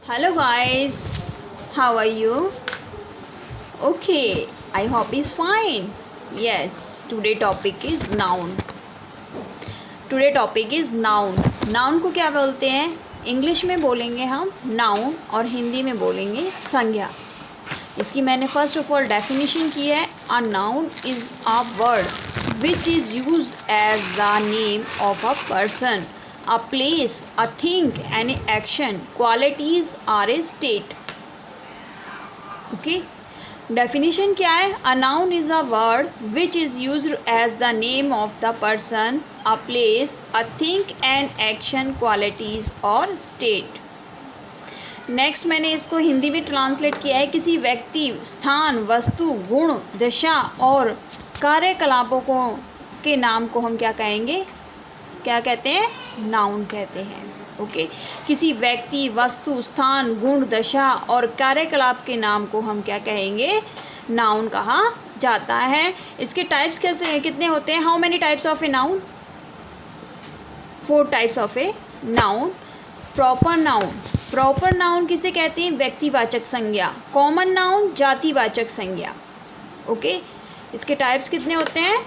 Hello guys, how are you? Okay, I hope is fine. Yes, today topic is noun. Today topic is noun. Noun को क्या बोलते हैं? English में बोलेंगे हम नाउन और हिंदी में बोलेंगे संज्ञा। इसकी मैंने फर्स्ट ऑफ ऑल डेफिनेशन की है। A noun is a word which is use as the name of a person, a place, a thing, an action, qualities or a state. Okay, definition क्या है? A noun is a word which is used as the name of the person, a place, a thing, an action, qualities or state. Next मैंने इसको हिंदी में translate किया है। किसी व्यक्ति, स्थान, वस्तु, गुण, दशा और कार्यकलापों को के नाम को हम क्या कहेंगे? क्या कहते हैं? नाउन कहते हैं। ओके, किसी व्यक्ति, वस्तु, स्थान, गुण, दशा और कार्यकलाप के नाम को हम क्या कहेंगे? नाउन कहा जाता है। इसके टाइप्स कैसे कितने होते हैं? How many types of a noun? 4 types of a noun. Proper noun, proper noun किसे कहते हैं? व्यक्तिवाचक संज्ञा। कॉमन नाउन, जातिवाचक संज्ञा। ओके, इसके टाइप्स कितने होते हैं?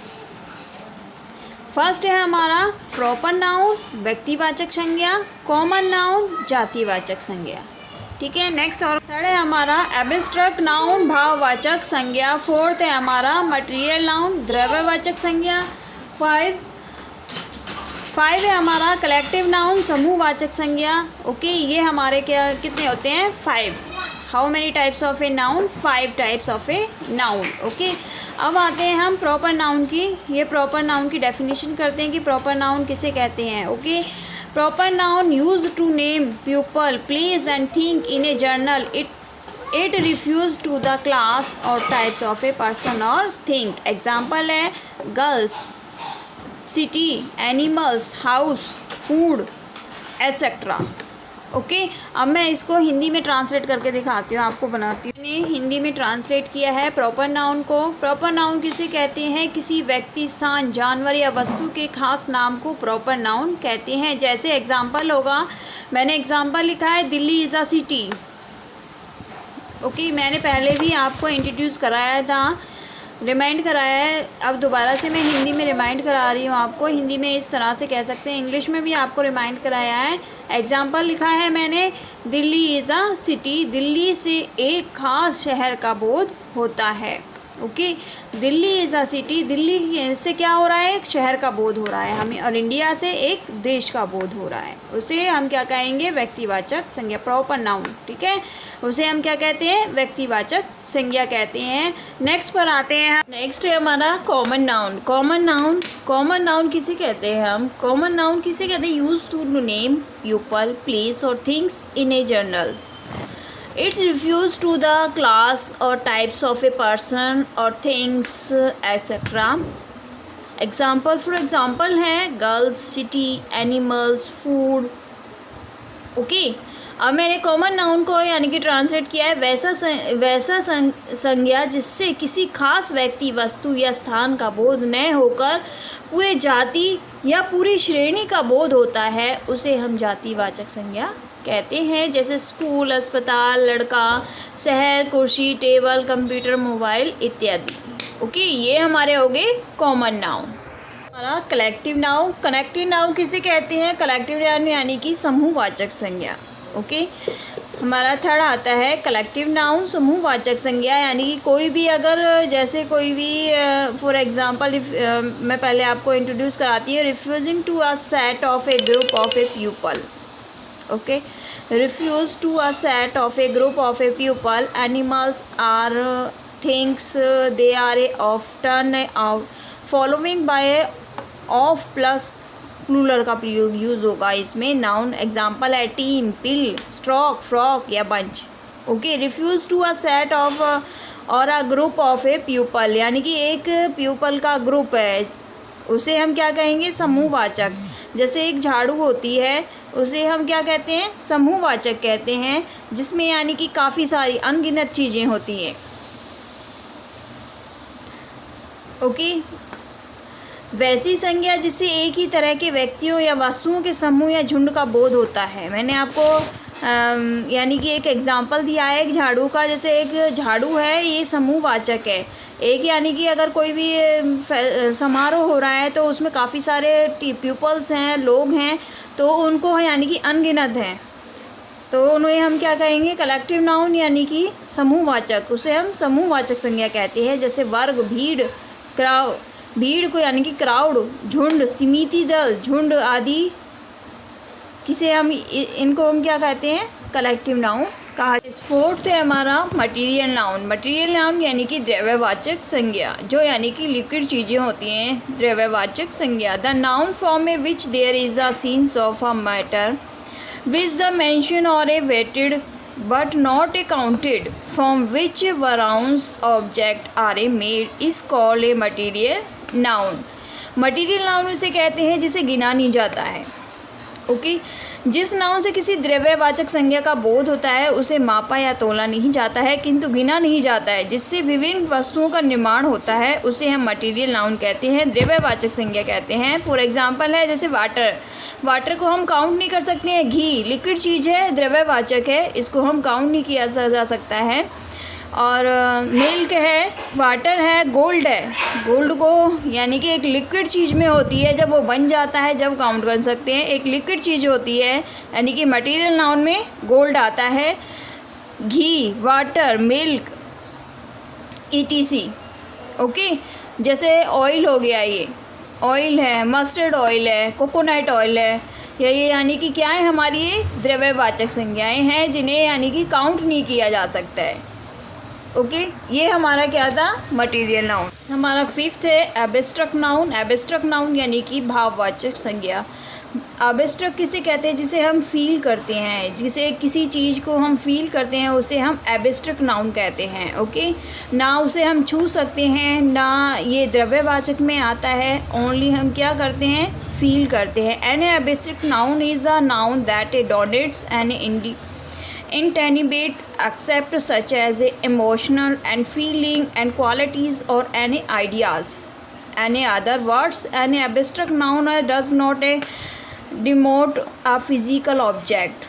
फर्स्ट है हमारा प्रॉपर नाउन, व्यक्तिवाचक संज्ञा। कॉमन नाउन, जातिवाचक संज्ञा। ठीक है, नेक्स्ट और थर्ड है हमारा एब्स्ट्रैक्ट नाउन, भाववाचक संज्ञा। फोर्थ है हमारा मटेरियल नाउन, द्रव्यवाचक संज्ञा। फाइव है हमारा कलेक्टिव नाउन, समूहवाचक संज्ञा। ओके, ये हमारे क्या कितने होते हैं? 5। How many types of a noun? 5 types of a noun. Okay, अब आते हैं हम प्रॉपर नाउन की। ये प्रॉपर नाउन की डेफिनेशन करते हैं कि प्रॉपर नाउन किसे कहते हैं। Okay, proper noun use to name people, place and thing in a general. It refers to the class और टाइप्स ऑफ ए पर्सन और थिंग। एग्जाम्पल है girls, city, animals, house, food etcetera. Okay, अब मैं इसको हिंदी में translate करके दिखाती हूँ, आपको बनाती हूँ। मैंने हिंदी में ट्रांसलेट किया है प्रॉपर नाउन को। प्रॉपर नाउन किसे कहते हैं? किसी व्यक्ति, स्थान, जानवर या वस्तु के खास नाम को प्रॉपर नाउन कहते हैं। जैसे एग्जांपल होगा, मैंने एग्जांपल लिखा है Delhi is a city. Okay, मैंने पहले भी आपको इंट्रोड्यूस कराया था, रिमाइंड कराया है। अब दोबारा से मैं हिंदी में रिमाइंड करा रही हूँ आपको। हिंदी में इस तरह से कह सकते हैं, इंग्लिश में भी आपको रिमाइंड कराया है। एग्जाम्पल लिखा है मैंने Delhi is a city. Delhi से एक खास शहर का बोध होता है। Okay, Delhi is a city, Delhi से क्या हो रहा है? एक शहर का बोध हो रहा है हमें, और इंडिया से एक देश का बोध हो रहा है। उसे हम क्या कहेंगे? व्यक्तिवाचक संज्ञा, प्रॉपर नाउन। ठीक है, उसे हम क्या कहते हैं? व्यक्तिवाचक संज्ञा कहते हैं। नेक्स्ट पर आते हैं। नेक्स्ट है हमारा common noun. Common noun, common noun किसे कहते हैं हम? कॉमन नाउन किसे कहते हैं? Use to name people, places और things in a general. It's refers to the class or types of a person or things, etc. Example, for example है girls, city, animals, food. Okay, अब मैंने common noun को यानी कि translate किया है वैसा संज्ञा जिससे किसी खास व्यक्ति, वस्तु या स्थान का बोध न होकर पूरे जाति या पूरी श्रेणी का बोध होता है, उसे हम जातिवाचक संज्ञा कहते हैं। जैसे स्कूल, अस्पताल, लड़का, शहर, कुर्सी, टेबल, कंप्यूटर, मोबाइल इत्यादि। ओके, ये हमारे हो गए कॉमन नाउन। हमारा कलेक्टिव नाउन, कनेक्टिव नाउन किसे कहते हैं? कलेक्टिव नाउन यानी कि समूहवाचक संज्ञा। ओके, हमारा थर्ड आता है कलेक्टिव नाउन, समूहवाचक संज्ञा। यानी कि कोई भी अगर जैसे कोई भी फॉर एग्जांपल मैं पहले आपको इंट्रोड्यूस कराती हूँ, referring to a set of a group of a people. Okay, refuse to a set of a group of a people. Animals are things, they are often following by of plus plural का प्रयोग use होगा इसमें। Noun example है team, pill, stroke, frock या bunch. Okay, refuse to a set of और a group of a people, यानी कि एक पीपल का ग्रुप है, उसे हम क्या कहेंगे? समूहवाचक। जैसे एक झाड़ू होती है, उसे हम क्या कहते हैं? समूहवाचक कहते हैं, जिसमें यानी कि काफ़ी सारी अनगिनत चीज़ें होती हैं। ओके, वैसी संज्ञा जिससे एक ही तरह के व्यक्तियों या वस्तुओं के समूह या झुंड का बोध होता है। मैंने आपको यानी कि एक एग्जांपल दिया है एक झाड़ू का। जैसे एक झाड़ू है, ये समूहवाचक है। एक यानी कि अगर कोई भी समारोह हो रहा है तो उसमें काफ़ी सारे पीपल्स हैं, लोग हैं, तो उनको यानी कि अनगिनत हैं, तो उन्हें हम क्या कहेंगे? कलेक्टिव नाउन यानी कि समूहवाचक, उसे हम समूहवाचक संज्ञा कहते हैं। जैसे वर्ग, भीड़, भीड़ को यानी कि क्राउड, झुंड, सीमित दल, झुंड आदि, किसे हम इनको हम क्या कहते हैं? कलेक्टिव नाउन कहा। फोर्थ है हमारा मटेरियल नाउन। मटेरियल नाउन यानी कि द्रव्यवाचक संज्ञा, जो यानी कि लिक्विड चीज़ें होती हैं, द्रव्यवाचक संज्ञा। The noun form a which there is a sense of a matter which the mention or a weighted but not a counted from which variounce object are a made is called a material noun। material noun उसे कहते हैं जिसे गिना नहीं जाता है। Okay जिस noun से किसी द्रव्यवाचक संज्ञा का बोध होता है उसे मापा या तोला नहीं जाता है किंतु गिना नहीं जाता है, जिससे विभिन्न वस्तुओं का निर्माण होता है, उसे हम मटेरियल नाउन कहते हैं, द्रव्यवाचक संज्ञा कहते हैं। फॉर एग्जांपल है जैसे वाटर, वाटर को हम काउंट नहीं कर सकते हैं। घी लिक्विड चीज़ है, द्रव्यवाचक है, इसको हम काउंट नहीं किया जा सकता है। और मिल्क है, वाटर है, गोल्ड है, गोल्ड को यानी कि एक लिक्विड चीज़ में होती है, जब वो बन जाता है जब काउंट कर सकते हैं। एक लिक्विड चीज़ होती है यानी कि मटेरियल नाउन में गोल्ड आता है। घी, वाटर, मिल्क, ETC। ओके जैसे ऑयल हो गया, ये ऑयल है, मस्टर्ड ऑयल है, कोकोनट ऑयल है, ये यानी कि क्या है? हमारी ये द्रव्यवाचक संज्ञाएं हैं जिन्हें यानी कि काउंट नहीं किया जा सकता है। ओके ये हमारा क्या था? Material noun. हमारा फिफ्थ है एब्स्ट्रैक्ट नाउन। एब्स्ट्रैक्ट नाउन यानी कि भाववाचक संज्ञा। एब्स्ट्रैक्ट किसे कहते हैं? जिसे हम फील करते हैं, जिसे किसी चीज़ को हम फील करते हैं उसे हम एब्स्ट्रैक्ट नाउन कहते हैं। ओके ना उसे हम छू सकते हैं, ना ये द्रव्यवाचक में आता है, ओनली हम क्या करते हैं? फील करते हैं। An abstract noun is a noun that denotes an intangible accept such as emotional and feeling and qualities or any ideas. Any other words, any abstract noun does not denote a physical object.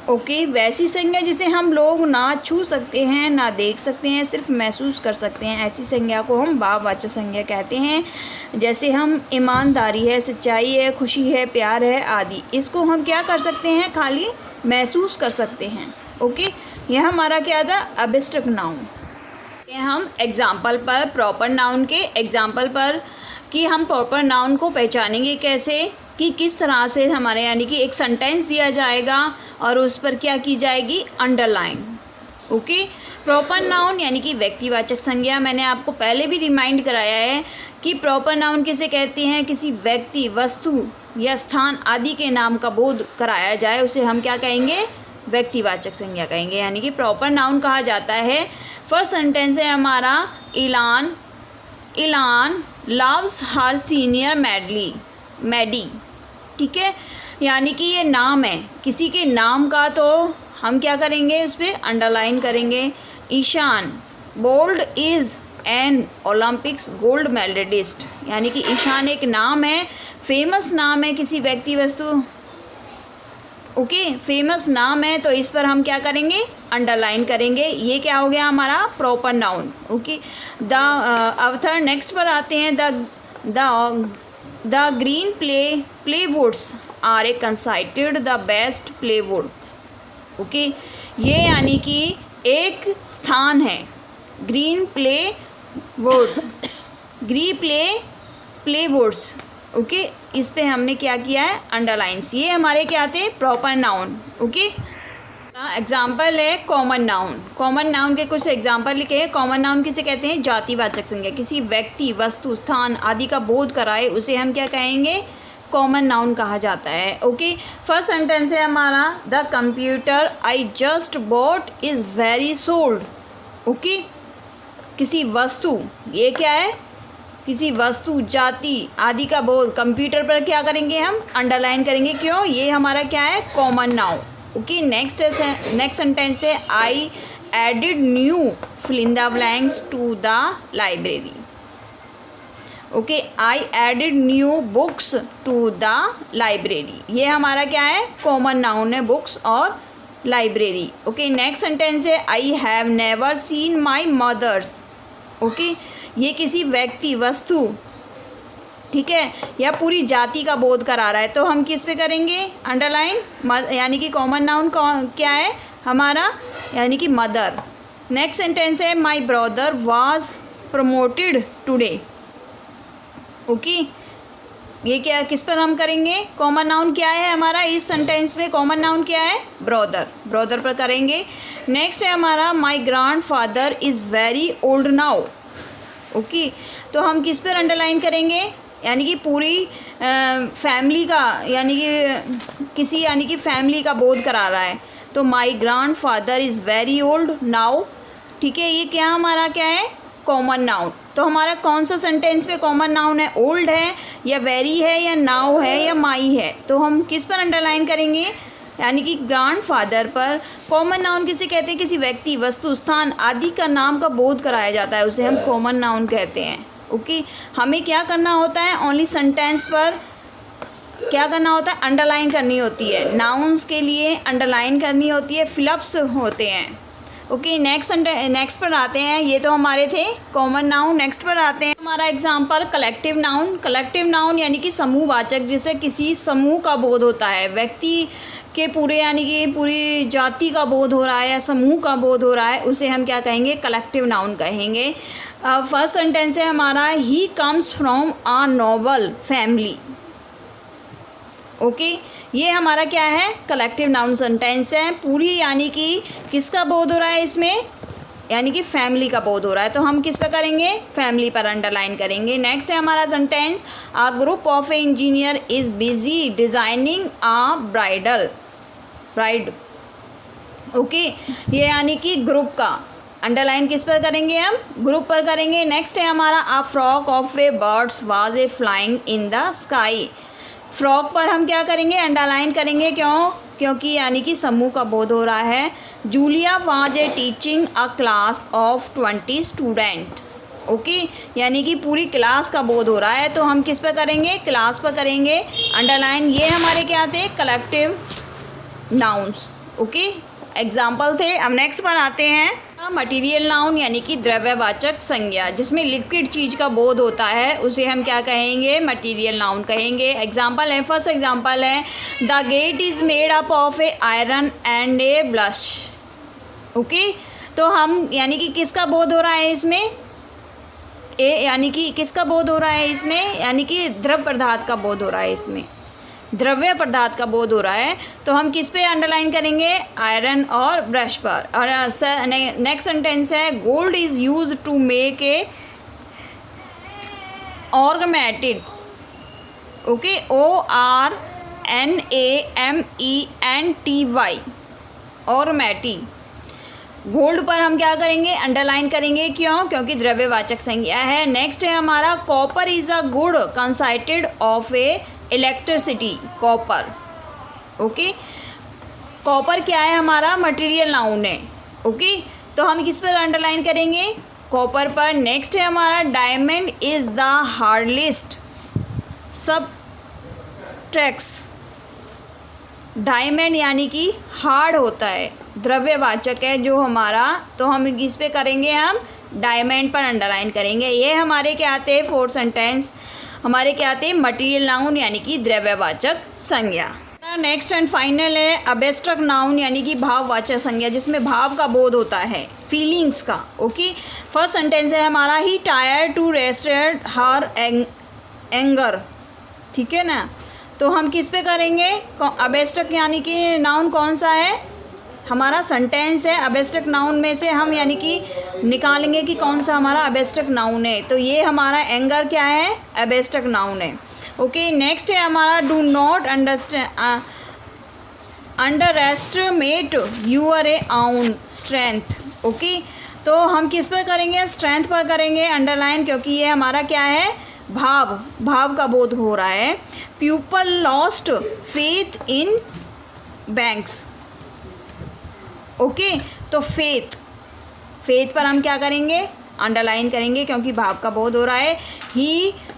Okay वैसी संज्ञा जिसे हम लोग ना छू सकते हैं, ना देख सकते हैं, सिर्फ महसूस कर सकते हैं, ऐसी संज्ञा को हम भाववाचक संज्ञा कहते हैं। जैसे हम ईमानदारी है, सच्चाई है, खुशी है, प्यार है आदि, इसको हम क्या कर सकते हैं? खाली महसूस कर सकते हैं। ओके यह हमारा क्या था? Abstract noun. हम एग्जाम्पल पर प्रॉपर नाउन के एग्जाम्पल पर कि हम प्रॉपर नाउन को पहचानेंगे कैसे, कि किस तरह से हमारे यानी कि एक सेंटेंस दिया जाएगा और उस पर क्या की जाएगी? अंडरलाइन। ओके प्रॉपर नाउन यानी कि व्यक्तिवाचक संज्ञा। मैंने आपको पहले भी रिमाइंड कराया है कि प्रॉपर नाउन किसे कहते हैं? किसी व्यक्ति, वस्तु या स्थान आदि के नाम का बोध कराया जाए उसे हम क्या कहेंगे? व्यक्तिवाचक संज्ञा कहेंगे, यानी कि प्रॉपर नाउन कहा जाता है। फर्स्ट सेंटेंस है हमारा Ellen loves her senior Maddy. ठीक है यानी कि ये नाम है किसी के नाम का, तो हम क्या करेंगे? उस पर अंडरलाइन करेंगे। Usain Bolt is an Olympics gold medallist, यानी कि ईशान एक नाम है, फेमस नाम है किसी व्यक्ति, वस्तु। ओके फेमस नाम है तो इस पर हम क्या करेंगे? अंडरलाइन करेंगे। ये क्या हो गया हमारा? Proper noun. Okay the other next पर आते हैं। The green plywoods are a considered the best plywood. Okay ये यानी कि एक स्थान है, ग्रीन प्लेवुड्स। ओके इस पे हमने क्या किया है? अंडरलाइंस। ये हमारे क्या थे? Proper noun. ओके एग्जाम्पल है कॉमन नाउन। कॉमन नाउन के कुछ एग्जाम्पल लिखे हैं। कॉमन नाउन किसे कहते हैं? जातिवाचक संज्ञा। किसी व्यक्ति, वस्तु, स्थान आदि का बोध कराए उसे हम क्या कहेंगे? कॉमन नाउन कहा जाता है। ओके फर्स्ट सेंटेंस है हमारा the computer I just bought is very sold. Okay किसी वस्तु, ये क्या है? किसी वस्तु, जाति आदि का बोध कंप्यूटर पर क्या करेंगे? हम अंडरलाइन करेंगे। क्यों? ये हमारा क्या है? Common noun. Okay next sentence है I added new fill in the blanks to the library. Okay I added new books to the library. ये हमारा क्या है? कॉमन नाउन है, बुक्स और लाइब्रेरी। ओके, नेक्स्ट सेंटेंस है I have never seen my mothers. Okay, ये किसी व्यक्ति, वस्तु, ठीक है, या पूरी जाति का बोध करा रहा है, तो हम किस पे करेंगे अंडरलाइन, यानी कि कॉमन नाउन क्या है हमारा, यानी कि मदर। नेक्स्ट सेंटेंस है my brother was promoted today. Okay, ये क्या, किस पर हम करेंगे, कॉमन नाउन क्या है हमारा इस सेंटेंस में, कॉमन नाउन क्या है ब्रदर, ब्रदर पर करेंगे। नेक्स्ट है हमारा my grand father is very old now. Okay, तो हम किस पर अंडरलाइन करेंगे, यानी कि पूरी फैमिली का, यानी कि किसी, यानी कि फैमिली का बोध करा रहा है, तो my grand father is very old now. ठीक है, ये क्या हमारा क्या है कॉमन नाउन। तो हमारा कौन सा सेंटेंस पे कॉमन नाउन है, ओल्ड है या वेरी है या नाउ है या माई है, तो हम किस पर अंडरलाइन करेंगे, यानी कि ग्रैंड फादर पर। कॉमन नाउन किसे कहते हैं, किसी व्यक्ति, वस्तु, स्थान आदि का नाम का बोध कराया जाता है, उसे हम कॉमन नाउन कहते हैं। ओके, हमें क्या करना होता है, ओनली सेंटेंस पर क्या करना होता है, अंडरलाइन करनी होती है, नाउन्स के लिए अंडरलाइन करनी होती है, फिलअप्स होते हैं। ओके, नेक्स्ट पर आते हैं, ये तो हमारे थे कॉमन नाउन। नेक्स्ट पर आते हैं हमारा example collective noun. Collective noun यानी कि समूहवाचक, जिससे किसी समूह का बोध होता है, व्यक्ति के पूरे, यानी कि पूरी जाति का बोध हो रहा है या समूह का बोध हो रहा है, उसे हम क्या कहेंगे, कलेक्टिव नाउन कहेंगे। फर्स्ट सेंटेंस है हमारा he comes from a Nobel family. Okay, ये हमारा क्या है कलेक्टिव नाउन सेंटेंस है पूरी, यानी कि किसका बोध हो रहा है इसमें, यानी कि फैमिली का बोध हो रहा है, तो हम किस पर करेंगे, फैमिली पर अंडरलाइन करेंगे। नेक्स्ट है हमारा sentence a group of engineer is busy designing a bride. Okay, ये यानी कि ग्रुप का अंडरलाइन किस पर करेंगे, हम ग्रुप पर करेंगे। नेक्स्ट है हमारा a frock of a birds was a flying in the sky. Frock पर हम क्या करेंगे, अंडरलाइन करेंगे, क्योंकि यानी कि समूह का बोध हो रहा है। Julia was a teaching a class of 20 students. Okay, यानी कि पूरी क्लास का बोध हो रहा है, तो हम किस पर करेंगे, क्लास पर करेंगे अंडरलाइन। ये हमारे क्या थे कलेक्टिव नाउन्स। ओके, एग्जाम्पल थे। अब नेक्स्ट पर आते हैं मटीरियल नाउन, यानी कि द्रव्यवाचक संज्ञा, जिसमें लिक्विड चीज़ का बोध होता है, उसे हम क्या कहेंगे, मटीरियल नाउन कहेंगे। एग्जाम्पल है, फर्स्ट एग्जाम्पल है the gate is made up of a iron and a brass. Okay, तो हम यानी कि किसका बोध हो रहा है इसमें, यानी कि किसका बोध हो रहा है इसमें, यानी कि द्रव पदार्थ का बोध हो रहा है, इसमें द्रव्य पदार्थ का बोध हो रहा है, तो हम किस पे अंडरलाइन करेंगे, आयरन और ब्रश पर। और नेक्स्ट सेंटेंस है gold is use to make a ornaments. Okay, ORNAMENTY, ऑर्नामेंटी। गोल्ड पर हम क्या करेंगे, अंडरलाइन करेंगे, क्योंकि द्रव्यवाचक संज्ञा है। नेक्स्ट है हमारा copper is a good considered of a electricity, copper. Okay, copper क्या है हमारा, मटेरियल नाउन है। ओके, तो हम किस पर अंडरलाइन करेंगे, कॉपर पर। नेक्स्ट है हमारा diamond is the hardest substance. Diamond यानी कि हार्ड होता है, द्रव्यवाचक है जो हमारा, तो हम किस पे करेंगे, हम डायमंड पर अंडरलाइन करेंगे। ये हमारे क्या आते हैं, फोर्थ सेंटेंस हमारे क्या आते हैं, मटीरियल नाउन यानी कि द्रव्यवाचक संज्ञा। नेक्स्ट एंड फाइनल है अबस्ट्रैक्ट नाउन, यानी कि भाववाचक संज्ञा, जिसमें भाव का बोध होता है, फीलिंग्स का। ओके, फर्स्ट सेंटेंस है हमारा ही टायर टू रेस्टेड हर एंगर। ठीक है ना, तो हम किस पे करेंगे, अबस्ट्रैक्ट यानी कि नाउन कौन सा है, हमारा सेंटेंस है। अबस्ट्रैक्ट नाउन में से हम यानी कि निकालेंगे कि कौन सा हमारा अबस्ट्रैक्ट नाउन है, तो ये हमारा एंगर क्या है, अबस्ट्रैक्ट नाउन है। ओके, नेक्स्ट है हमारा do not underestimate your a own strength. Okay, तो हम किस पर करेंगे, स्ट्रेंथ पर करेंगे अंडरलाइन, क्योंकि ये हमारा क्या है, भाव का बोध हो रहा है। People lost faith in banks. Okay, तो फेथ पर हम क्या करेंगे, अंडरलाइन करेंगे, क्योंकि भाव का बोध हो रहा है।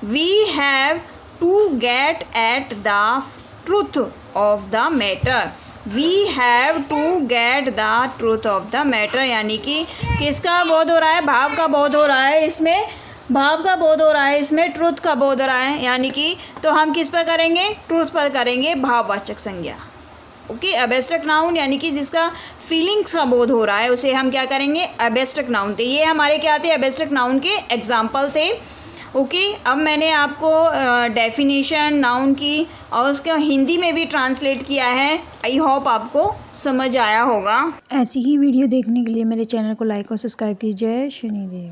We have to get at the truth of the matter. We have to get the truth of the matter, यानी कि किसका बोध हो रहा है, भाव का बोध हो रहा है इसमें, भाव का बोध हो रहा है इसमें, ट्रूथ का बोध हो रहा है, यानी कि तो हम किस पर करेंगे, ट्रूथ पर करेंगे भाववाचक संज्ञा। ओके, एब्स्ट्रैक्ट नाउन यानी कि जिसका फीलिंग्स का बोध हो रहा है उसे हम क्या करेंगे, एब्स्ट्रैक्ट नाउन थे। ये हमारे क्या थे, एब्स्ट्रैक्ट नाउन के एग्जाम्पल थे। ओके, अब मैंने आपको डेफिनेशन नाउन की और उसका हिंदी में भी ट्रांसलेट किया है। आई होप आपको समझ आया होगा। ऐसी ही वीडियो देखने के लिए मेरे चैनल को लाइक और सब्सक्राइब कीजिए। शनिदेव।